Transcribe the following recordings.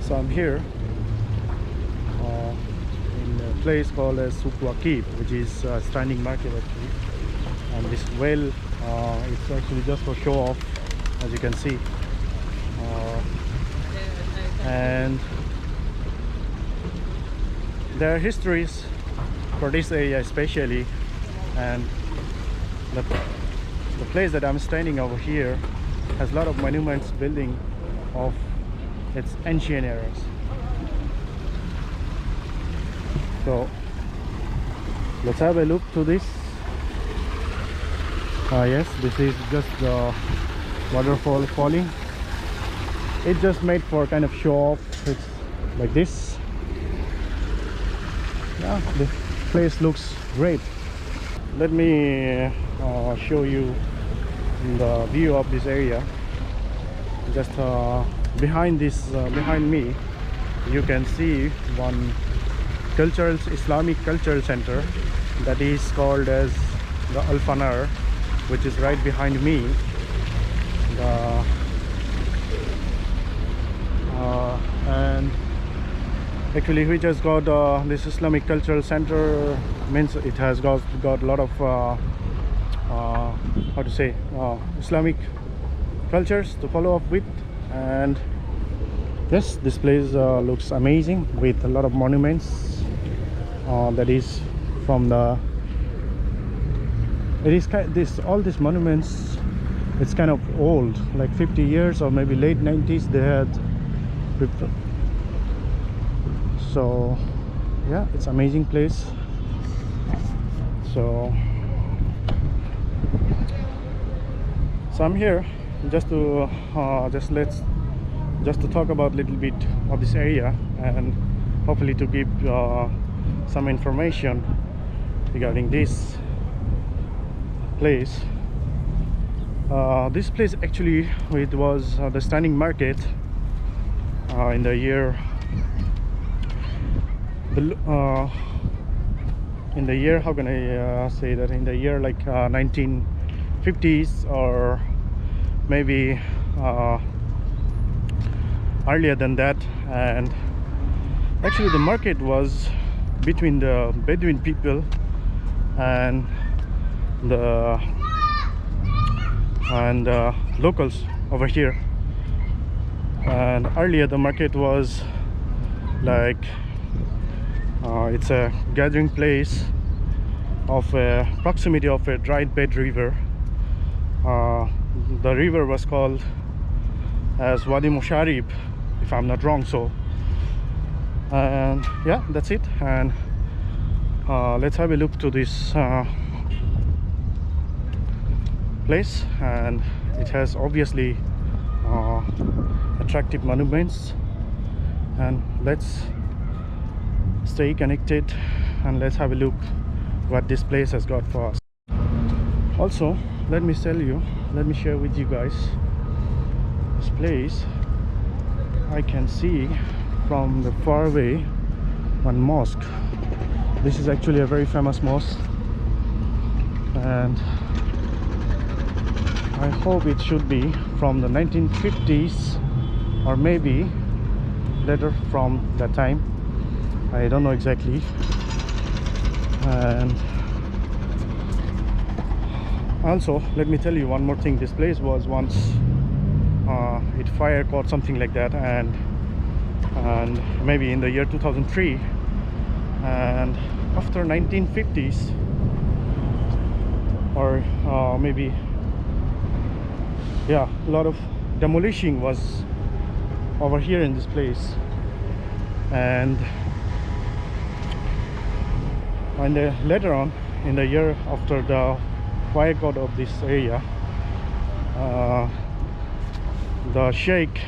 So I'm here in a place called as Souq Waqif, which is a standing market actually. And this well, it's actually just for show off, as you can see. And there are histories for this area especially, and the place that I'm standing over here has a lot of monuments building of its ancient eras. So let's have a look to this. Yes, this is just the waterfall falling. It's just made for kind of show off. It's like this. Yeah, the place looks great. Let me show you the view of this area. Just behind me, you can see one Islamic cultural center that is called as the Al Fanar, which is right behind me. And actually, we just got this Islamic cultural center, means it has got a lot of how to say, Islamic cultures to follow up with. And yes, this place looks amazing with a lot of monuments. That is from the, it is kind, all these monuments, it's kind of old, like 50 years or maybe late 90s they had. So yeah, it's amazing place. So I'm here just to talk about a little bit of this area, and hopefully to give some information regarding this place. This place actually, it was the standing market in the year how can I say that, in the year like 1950s or maybe earlier than that. And actually the market was between the Bedouin people and the locals over here. And earlier the market was like it's a gathering place of a proximity of a dried bed river. The river was called as Wadi Musharib, if I'm not wrong. So and yeah, that's it. And let's have a look to this place. And it has obviously attractive monuments, and let's stay connected and let's have a look what this place has got for us. Also, let me share with you guys this place. I can see from the far away one mosque. This is actually a very famous mosque, and I hope it should be from the 1950s or maybe later from that time. I don't know exactly. And also, let me tell you one more thing. This place was once it fire caught, something like that, and maybe in the year 2003. And after 1950s or maybe, yeah, a lot of demolition was over here in this place. And later on in the year after the fire caught of this area, the Sheikh,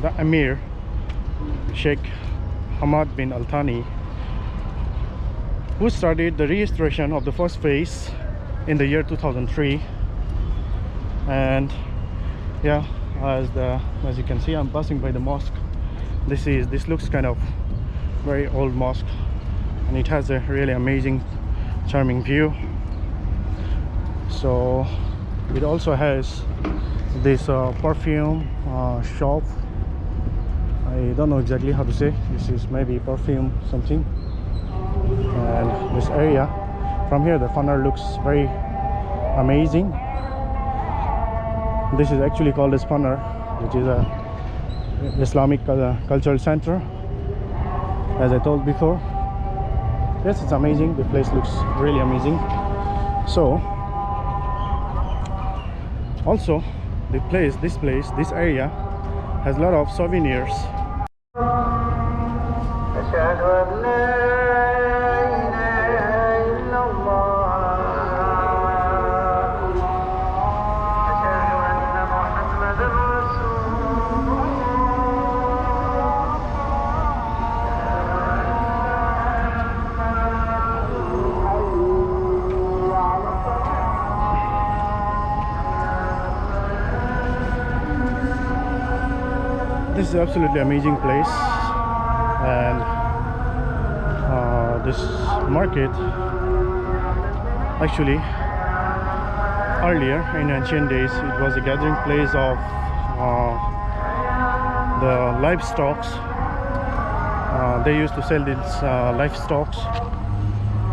the Emir, Sheikh Hamad bin Al Thani, who started the restoration of the first phase in the year 2003. And yeah, as you can see, I'm passing by the mosque. This looks kind of very old mosque, and it has a really amazing, charming view. So it also has this perfume shop. I don't know exactly how to say. This is maybe perfume something. And this area from here, the funnel looks very amazing. This is actually called as Funner, which is a Islamic cultural center, as I told before. Yes, it's amazing. The place looks really amazing. So also this area has a lot of souvenirs. This is absolutely amazing place, and this market actually earlier in ancient days it was a gathering place of the livestock. They used to sell these livestock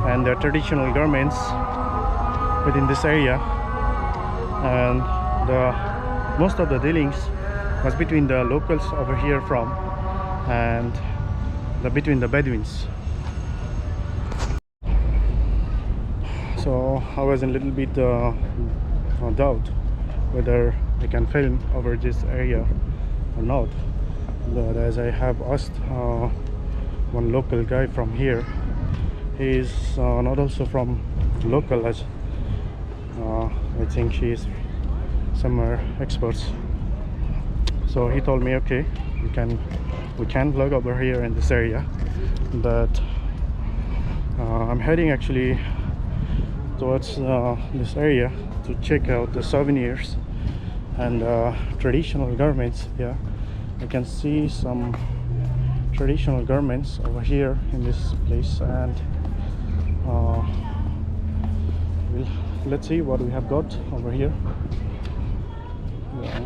and their traditional garments within this area, and most of the dealings was between the locals over here from and between the Bedouins. So I was in a little bit doubt whether I can film over this area or not, but as I have asked one local guy from here, he is not also from local, as I think he is somewhere experts. So he told me, okay, we can vlog over here in this area, but I'm heading actually towards this area to check out the souvenirs and traditional garments. Yeah, I can see some traditional garments over here in this place, and let's see what we have got over here. Yeah.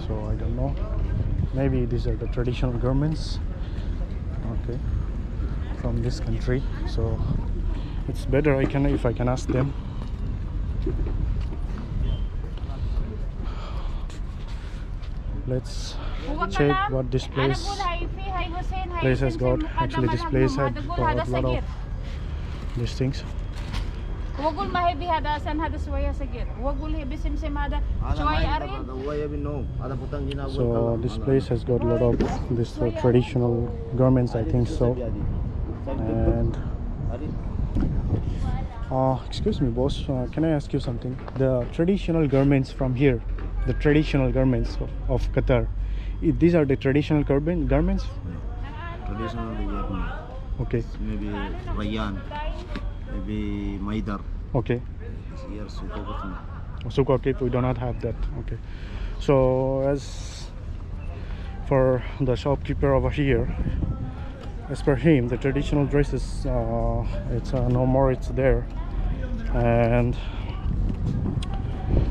So I don't know, maybe these are the traditional garments, okay, from this country. So it's better if I can ask them. Let's check what this place has got. Actually this place had got a lot of these things. Wagul mahebi hada san hada suwaya sagir. Wagul hebi simsim hada suwaya arin. So this place has got a lot of this traditional garments, I think so. And excuse me boss, can I ask you something? The traditional garments from here, the traditional garments of Qatar, these are the traditional garments? Traditional, okay. Maybe Rayan, maybe Maidar. Okay. Here, Souq Waqif, we do not have that. Okay. So as for the shopkeeper over here, as per him, the traditional dresses, it's no more, it's there. And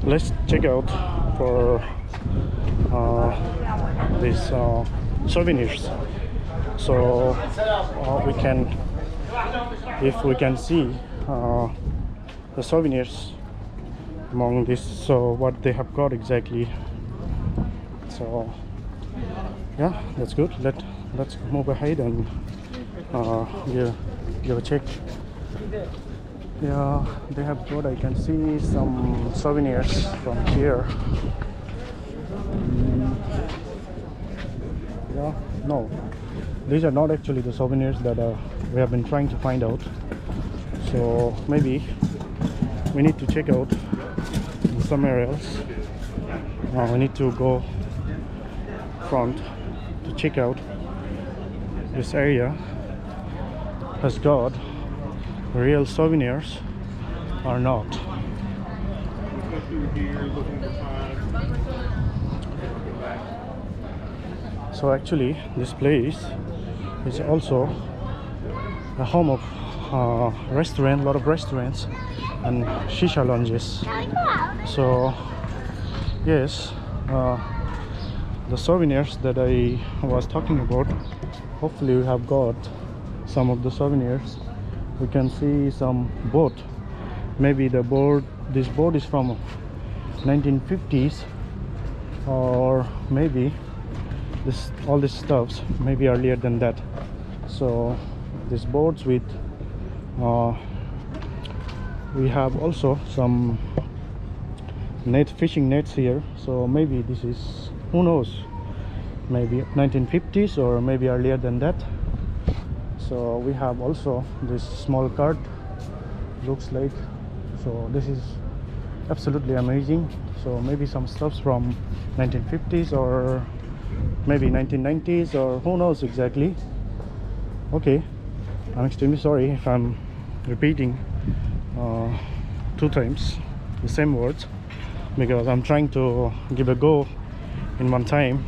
let's check out for these souvenirs. So if we can see the souvenirs among this, so what they have got exactly. So yeah, that's good. Let's move ahead and give a check. Yeah, they have got, I can see some souvenirs from here. Yeah, no, these are not actually the souvenirs that we have been trying to find out. So maybe we need to check out somewhere else. We need to go front to check out this area has got real souvenirs or not. So actually this place is also a home of restaurant, a lot of restaurants and shisha lounges. So yes, the souvenirs that I was talking about, hopefully we have got some of the souvenirs. We can see some boat, maybe the boat, this boat is from 1950s, or maybe this, all these stuffs maybe earlier than that. So these boats with we have also some fishing nets here, so maybe this is, who knows, maybe 1950s or maybe earlier than that. So we have also this small cart, looks like, so this is absolutely amazing. So maybe some stuffs from 1950s or maybe 1990s, or who knows exactly. Okay, I'm extremely sorry if I'm repeating 2 times the same words, because I'm trying to give a go in one time.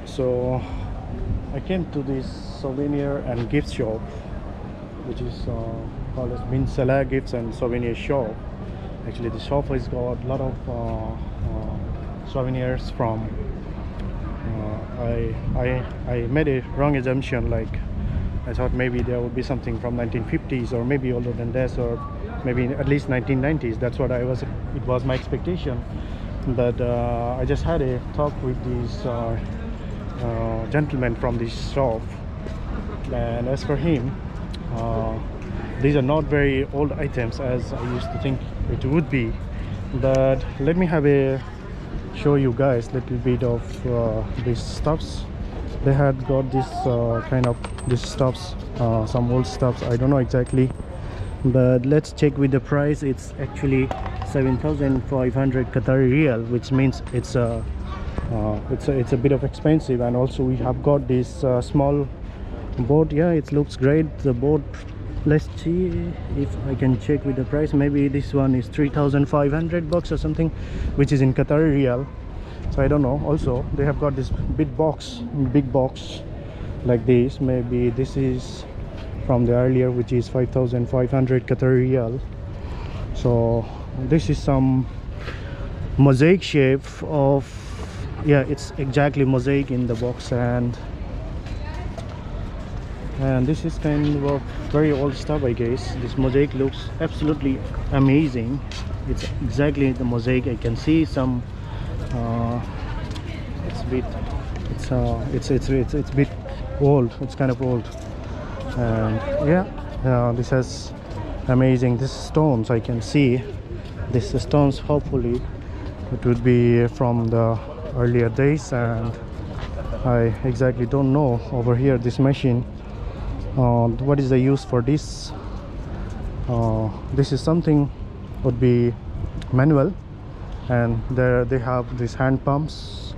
So I came to this souvenir and gift shop, which is called as Bin Salah Gifts and Souvenir Shop. Actually the shop has got a lot of souvenirs from I made a wrong assumption, like I thought maybe there would be something from 1950s or maybe older than this, or maybe at least 1990s. That's what it was my expectation. But I just had a talk with this gentleman from this shop, and as for him, these are not very old items as I used to think it would be. But let me show you guys little bit of these stuffs. They had got this kind of these stuffs, some old stuffs, I don't know exactly, but let's check with the price. It's actually 7,500 Qatari riyal, which means it's a bit of expensive. And also we have got this small boat. Yeah, it looks great, the boat. Let's see if I can check with the price. Maybe this one is 3,500 bucks or something, which is in Qatari riyal, so I don't know. Also they have got this big box like this. Maybe this is from the earlier, which is 5,500 Qatari riyal. So this is some mosaic shape of, yeah, it's exactly mosaic in the box, and this is kind of very old stuff, I guess. This mosaic looks absolutely amazing. It's exactly the mosaic. I can see some it's a bit old, it's kind of old. And yeah, this has amazing, this stones, I can see this stones, hopefully it would be from the earlier days, and I exactly don't know over here this machine what is the use for this. This is something would be manual, and there they have these hand pumps.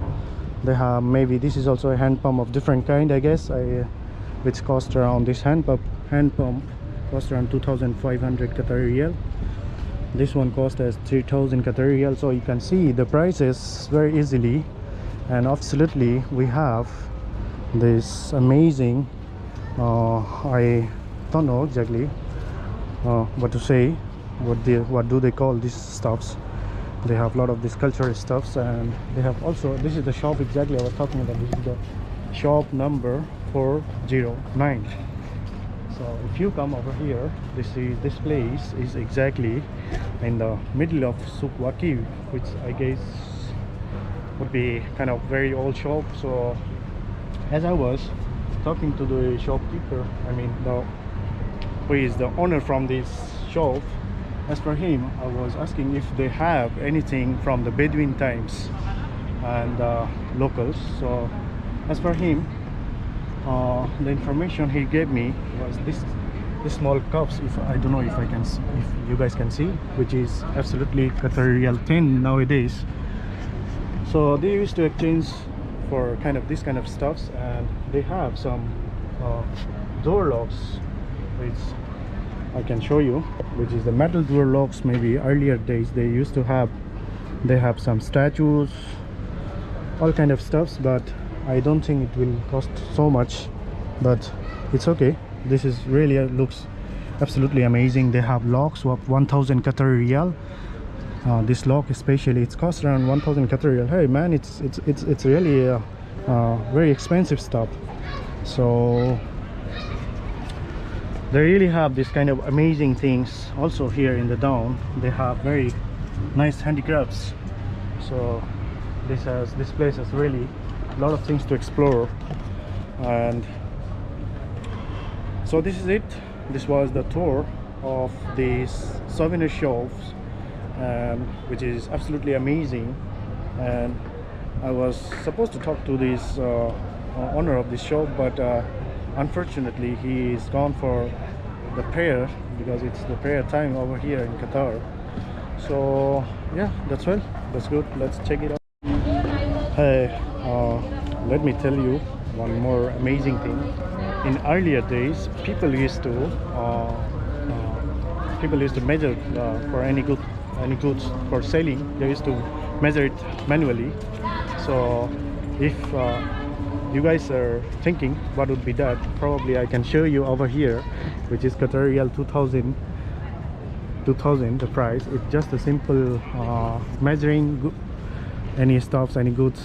They have, maybe this is also a hand pump of different kind, I guess, which cost around, this hand pump cost around 2,500 Qatari riyal. This one cost as 3,000 Qatari riyal. So you can see the prices very easily, and absolutely we have this amazing I don't know exactly what to say, what do they call these stuffs. They have a lot of these cultural stuffs, and they have also, this is the shop exactly I was talking about. This is the shop number 409. So if you come over here, this place is exactly in the middle of Souq Waqif, which I guess would be kind of very old shop. So as I was talking to the shopkeeper, I mean who is the owner from this shop, as for him, I was asking if they have anything from the Bedouin times and locals. So as for him, the information he gave me was this small cups, if I don't know if you guys can see, which is absolutely Qatari riyal 10 nowadays. So they used to exchange for kind of this kind of stuffs, and they have some door locks, which I can show you, which is the metal door locks. Maybe earlier days they used to have, they have some statues, all kind of stuffs, but I don't think it will cost so much, but it's okay. This is really looks absolutely amazing. They have locks of 1000 Qatari riyal. This lock especially, it's cost around 1000 Qatari riyal. Hey man, it's really very expensive stuff. So they really have this kind of amazing things. Also here in the down, they have very nice handicrafts. So this place has really a lot of things to explore. And so this is it. This was the tour of these souvenir shops, which is absolutely amazing. And I was supposed to talk to this owner of this shop, but unfortunately he is gone for the prayer, because it's the prayer time over here in Qatar. So yeah, that's good. Let's check it out. Hey, let me tell you one more amazing thing. In earlier days, people used to measure for any goods for selling. They used to measure it manually. So if you guys are thinking what would be that, probably I can show you over here, which is Qatar Riyal 2000 the price. It's just a simple measuring any stuffs, any goods,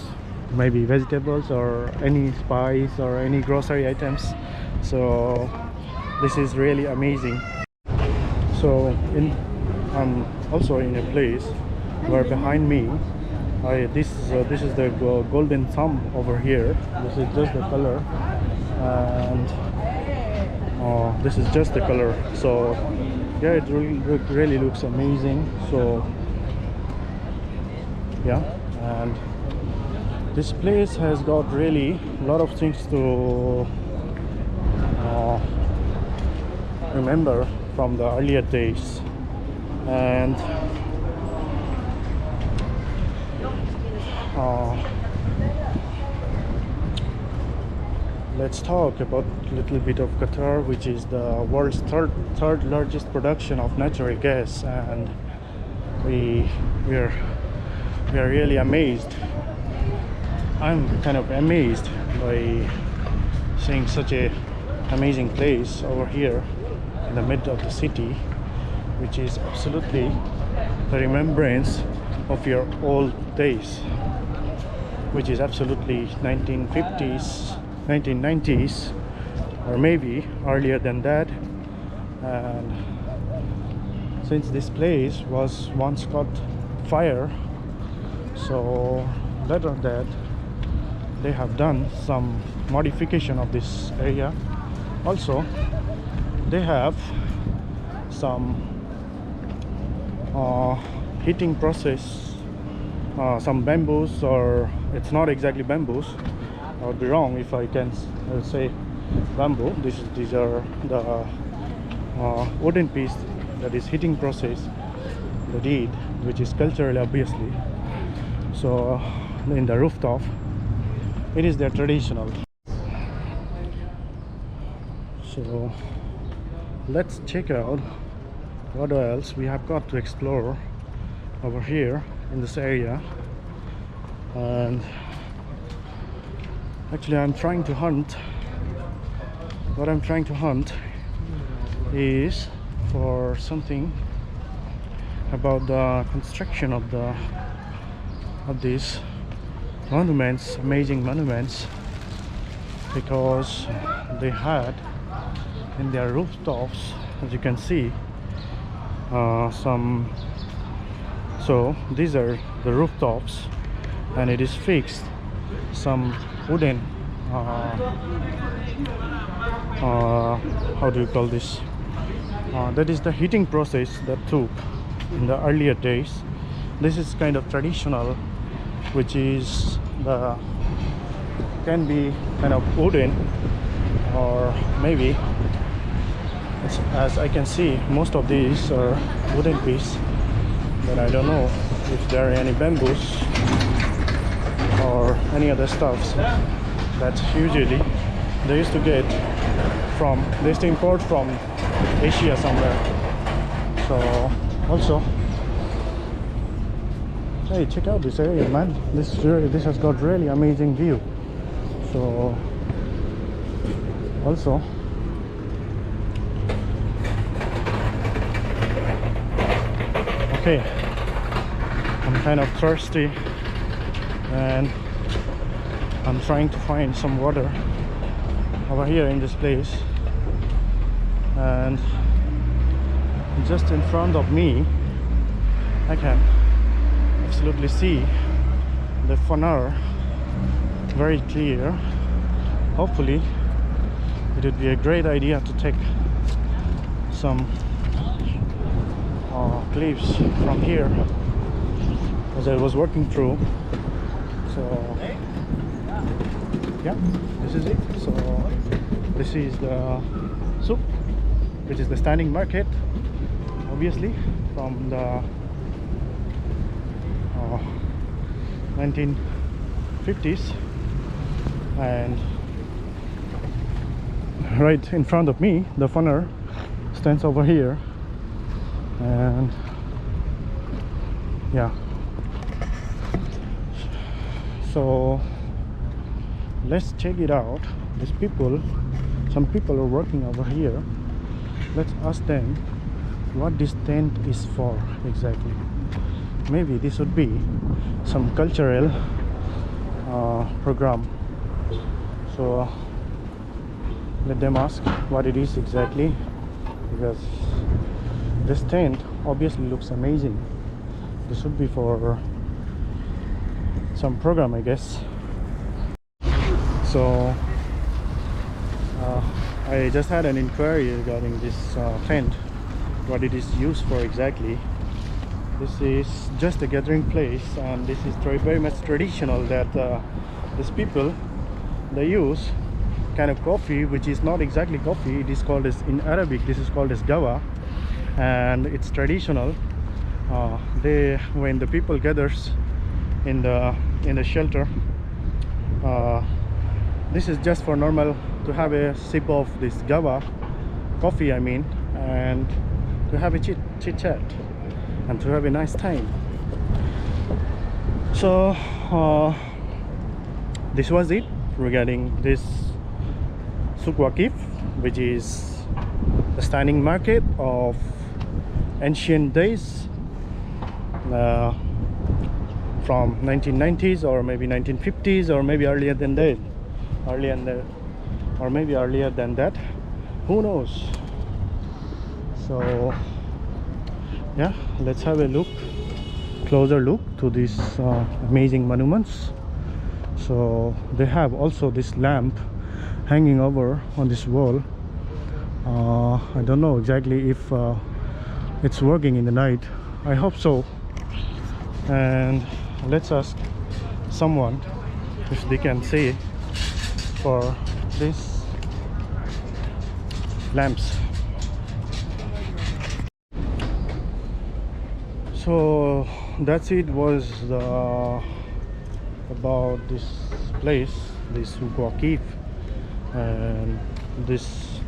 maybe vegetables or any spice or any grocery items. So this is really amazing. So I'm also in a place where behind me, this is the golden thumb over here. This is just the color, and this is just the color. So yeah, it really looks amazing. So yeah, and this place has got really a lot of things to remember from the earlier days. And let's talk about a little bit of Qatar, which is the world's third largest production of natural gas. And we are really amazed. I'm kind of amazed by seeing such a amazing place over here in the middle of the city, which is absolutely the remembrance of your old days, which is absolutely 1950s, 1990s, or maybe earlier than that. And since this place was once caught fire, so later that they have done some modification of this area. Also they have some heating process, some bamboos, or it's not exactly bamboos, I would be wrong if I can say bamboo. These are the wooden piece that is heating process they did, which is cultural obviously. So in the rooftop, it is their traditional. So let's check out what else we have got to explore over here in this area. And actually I'm trying to hunt, what I'm trying to hunt is for something about the construction of these monuments, amazing monuments, because they had in their rooftops, as you can see, some. So these are the rooftops, and it is fixed some wooden how do you call this, that is the heating process that took in the earlier days. This is kind of traditional, which is can be kind of wooden, or maybe it's, as I can see, most of these are wooden piece, but I don't know if there are any bamboos or any other stuffs that usually they used to get from, they used to import from Asia somewhere. So also, hey, check out this area, man. This has got really amazing view. So also Okay, I'm kind of thirsty and I'm trying to find some water over here in this place, and just in front of me I can absolutely see the funnel very clear. Hopefully it would be a great idea to take some clips from here as I was working through. So yeah, this is it. So this is the Souq, which is the standing market, obviously from the 1950s, and right in front of me the funnel stands over here. And yeah, so let's check it out. These people, some people are working over here. Let's ask them what this tent is for exactly. Maybe this would be some cultural program. So let them ask what it is exactly, because this tent obviously looks amazing. This would be for some program, I guess. So I just had an inquiry regarding this tent, what it is used for exactly. This is just a gathering place, and this is very much traditional that these people, they use kind of coffee which is not exactly coffee. It is called as, in Arabic this is called as gawa, and it's traditional. When the people gathers in the shelter, this is just for normal to have a sip of this gawa coffee, I mean, and to have a chit chat and to have a nice time. So this was it regarding this Souq Waqif, which is the standing market of ancient days, from 1990s or maybe 1950s or maybe earlier than that, or maybe earlier than that, who knows. So yeah, let's have a closer look to these amazing monuments. So they have also this lamp hanging over on this wall. I don't know exactly if it's working in the night. I hope so. And let's ask someone if they can see for these lamps. So that's it, was about this place, this Souq Waqif, and this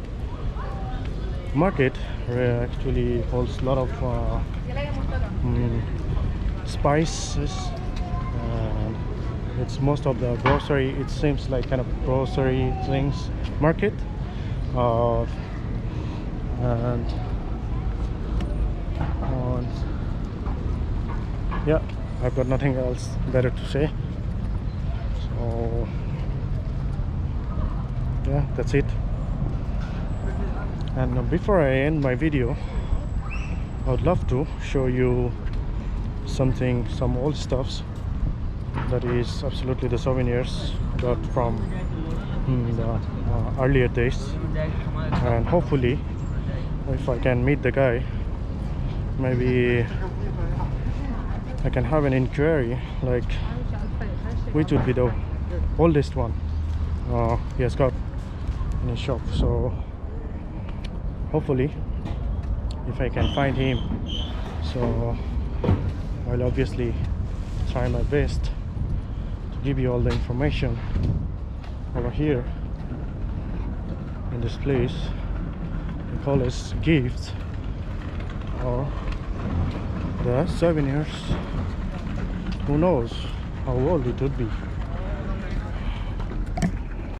market actually holds a lot of spices, and it's most of the grocery, it seems like kind of grocery things market, and yeah, I've got nothing else better to say. So yeah, that's it. And before I end my video, I would love to show you some old stuffs that is absolutely the souvenirs got from the earlier days. And hopefully if I can meet the guy, maybe I can have an inquiry like which would be the oldest one he has got in his shop. So hopefully if I can find him, so I'll obviously try my best to give you all the information over here in this place. We call it gifts or the souvenirs. Who knows how old it would be.